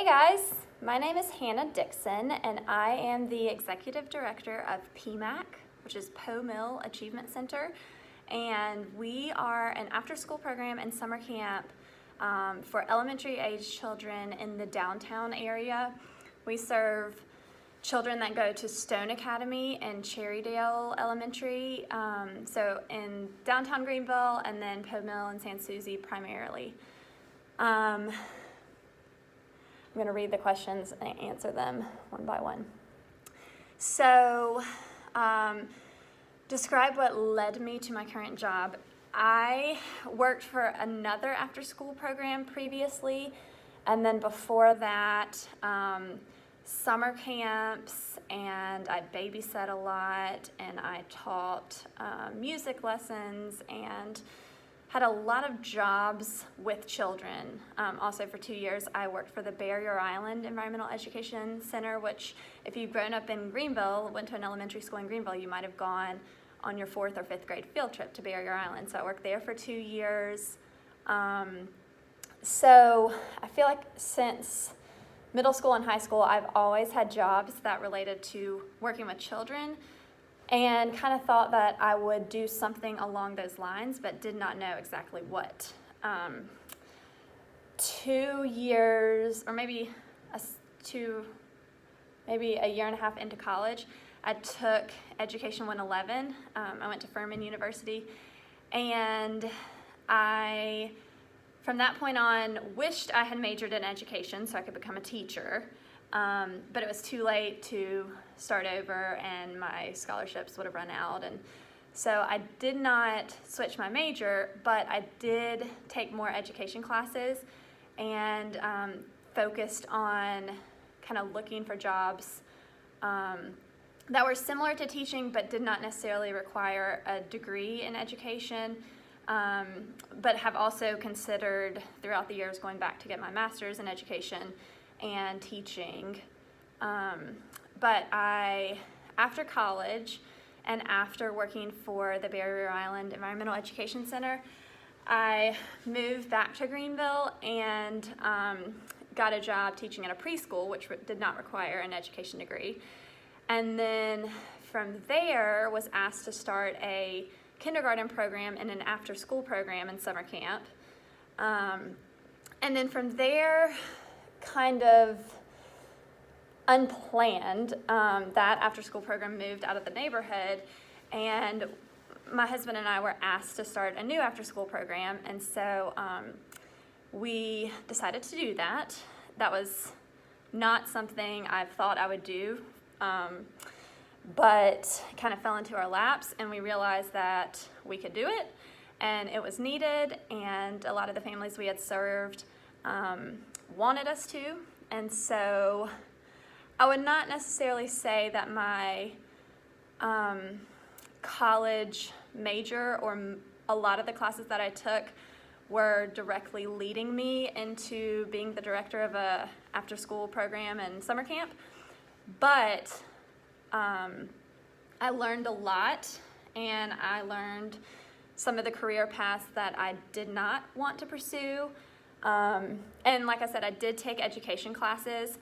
Hey guys, my name is Hannah Dixon and I am the Executive Director of PMAC, which is Poe Mill Achievement Center, and we are an after-school program and summer camp for elementary age children in the downtown area. We serve children that go to Stone Academy and Cherrydale Elementary, so in downtown Greenville, and then Poe Mill and Sans Souci primarily. I'm going to read the questions and answer them one by one. So, describe what led me to my current job. I worked for another after-school program previously, and then before that, summer camps, and I babysat a lot, and I taught music lessons, and had a lot of jobs with children. Also for 2 years, I worked for the Barrier Island Environmental Education Center, which if you've grown up in Greenville, went to an elementary school in Greenville, you might have gone on your 4th or 5th grade field trip to Barrier Island. So I worked there for 2 years. So I feel like since middle school and high school, I've always had jobs that related to working with children, and kind of thought that I would do something along those lines, but did not know exactly what. 2 years, or maybe a year and a half into college, I took Education 111. I went to Furman University, and I, from that point on, wished I had majored in education so I could become a teacher. But it was too late to start over, and my scholarships would have run out, and so I did not switch my major, but I did take more education classes and focused on kind of looking for jobs that were similar to teaching but did not necessarily require a degree in education, but have also considered throughout the years going back to get my master's in education and teaching. But after college and after working for the Barrier Island Environmental Education Center, I moved back to Greenville and got a job teaching at a preschool, which did not require an education degree. And then from there was asked to start a kindergarten program and an after-school program in summer camp. And then from there, kind of unplanned, that after-school program moved out of the neighborhood, and my husband and I were asked to start a new after-school program, and so we decided to do that. That was not something I thought I would do, but kind of fell into our laps, and we realized that we could do it, and it was needed, and a lot of the families we had served wanted us to, and so I would not necessarily say that my college major or a lot of the classes that I took were directly leading me into being the director of a after-school program and summer camp, but I learned a lot, and I learned some of the career paths that I did not want to pursue. And like I said, I did take education classes.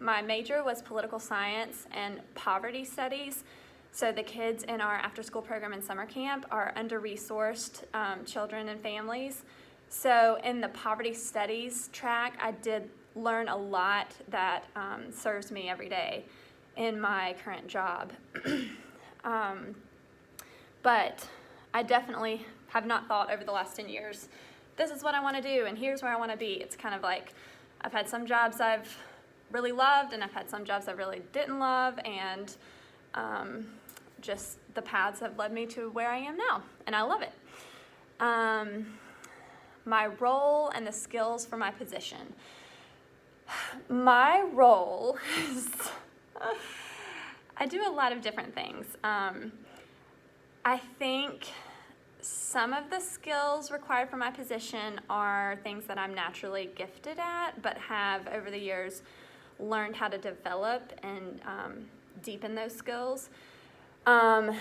My major was political science and poverty studies. So the kids in our after-school program and summer camp are under-resourced children and families. So in the poverty studies track, I did learn a lot that serves me every day in my current job. But I definitely have not thought over the last 10 years, this is what I want to do, and here's where I want to be. It's kind of like I've had some jobs I've really loved, and I've had some jobs I really didn't love, and just the paths have led me to where I am now, and I love it. My role and the skills for my position. My role is, I do a lot of different things. I think some of the skills required for my position are things that I'm naturally gifted at, but have over the years learned how to develop and deepen those skills. A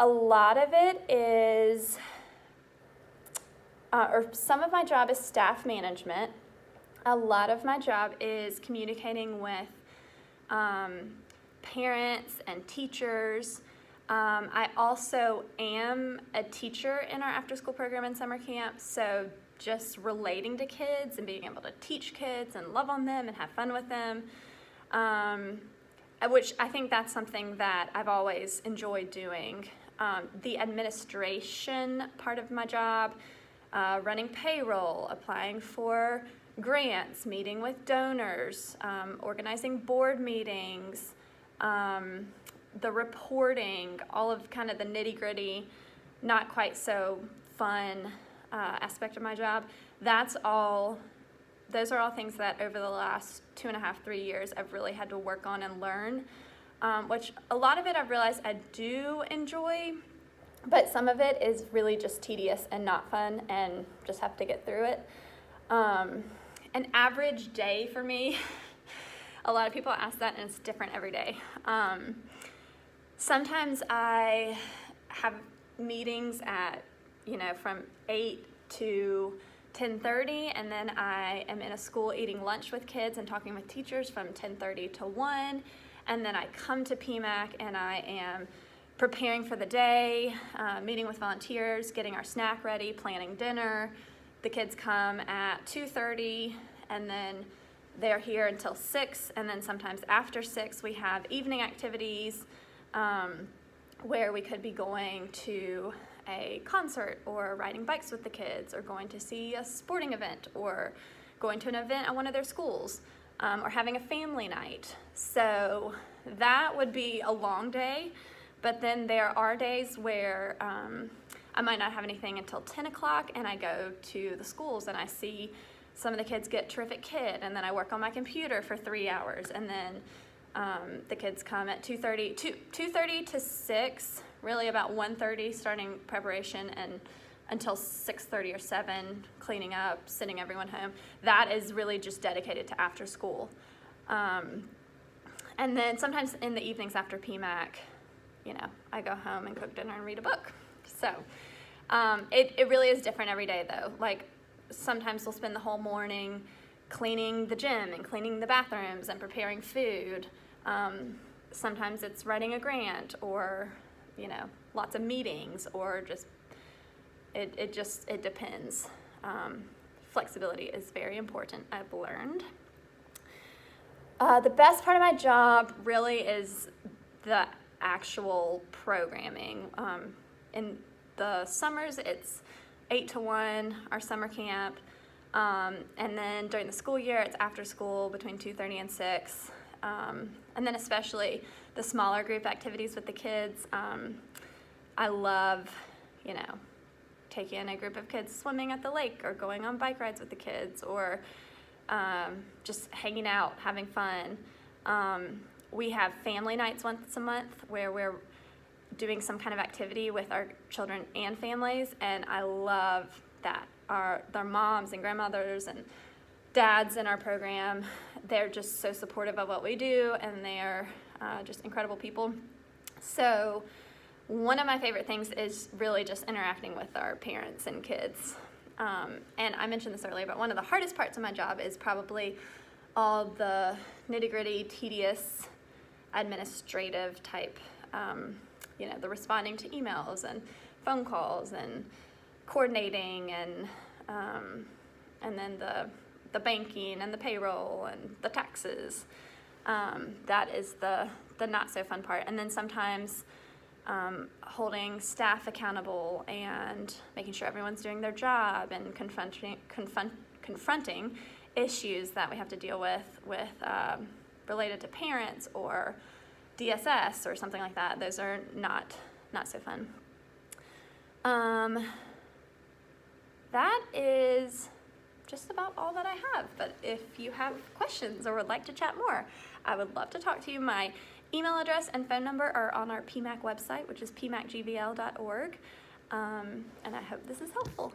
lot of it is, or some of my job is staff management. A lot of my job is communicating with parents and teachers. I also am a teacher in our after-school program and summer camp, so just relating to kids and being able to teach kids and love on them and have fun with them, which I think that's something that I've always enjoyed doing. The administration part of my job, running payroll, applying for grants, meeting with donors, organizing board meetings, the reporting, all of kind of the nitty-gritty, not quite so fun aspect of my job. Those are all things that over the last 2.5, 3 years I've really had to work on and learn, which a lot of it I've realized I do enjoy, but some of it is really just tedious and not fun and just have to get through it. An average day for me, a lot of people ask that, and it's different every day. Sometimes I have meetings at, from 8 to 10:30, and then I am in a school eating lunch with kids and talking with teachers from 10:30 to 1, and then I come to PMAC and I am preparing for the day, meeting with volunteers, getting our snack ready, planning dinner. The kids come at 2:30, and then they're here until 6, and then sometimes after 6 we have evening activities where we could be going to a concert or riding bikes with the kids or going to see a sporting event or going to an event at one of their schools or having a family night. So that would be a long day, but then there are days where I might not have anything until 10 o'clock, and I go to the schools and I see some of the kids get Terrific Kid, and then I work on my computer for 3 hours, and then the kids come at 2:30 to 6, really about 1:30 starting preparation, and until 6:30 or 7 cleaning up, sending everyone home. That is really just dedicated to after school. And then sometimes in the evenings after PMAC, I go home and cook dinner and read a book. So it really is different every day though. Like sometimes we'll spend the whole morning cleaning the gym and cleaning the bathrooms and preparing food. Sometimes it's writing a grant or, lots of meetings, or just, it depends. Flexibility is very important, I've learned. The best part of my job really is the actual programming. In the summers, it's 8 to 1, our summer camp. And then during the school year, it's after school between 2:30 and 6. And then especially the smaller group activities with the kids. I love, taking a group of kids swimming at the lake or going on bike rides with the kids, or just hanging out, having fun. We have family nights once a month where we're doing some kind of activity with our children and families, and I love that. Their moms and grandmothers and dads in our program, they're just so supportive of what we do, and they're just incredible people. So one of my favorite things is really just interacting with our parents and kids. And I mentioned this earlier, but one of the hardest parts of my job is probably all the nitty-gritty, tedious, administrative type, the responding to emails and phone calls and coordinating and then the banking and the payroll and the taxes. That is the not so fun part. And then sometimes holding staff accountable and making sure everyone's doing their job and confronting issues that we have to deal with related to parents or DSS or something like that. Those are not so fun. That is just about all that I have, but if you have questions or would like to chat more, I would love to talk to you. My email address and phone number are on our PMAC website, which is pmacgvl.org, and I hope this is helpful.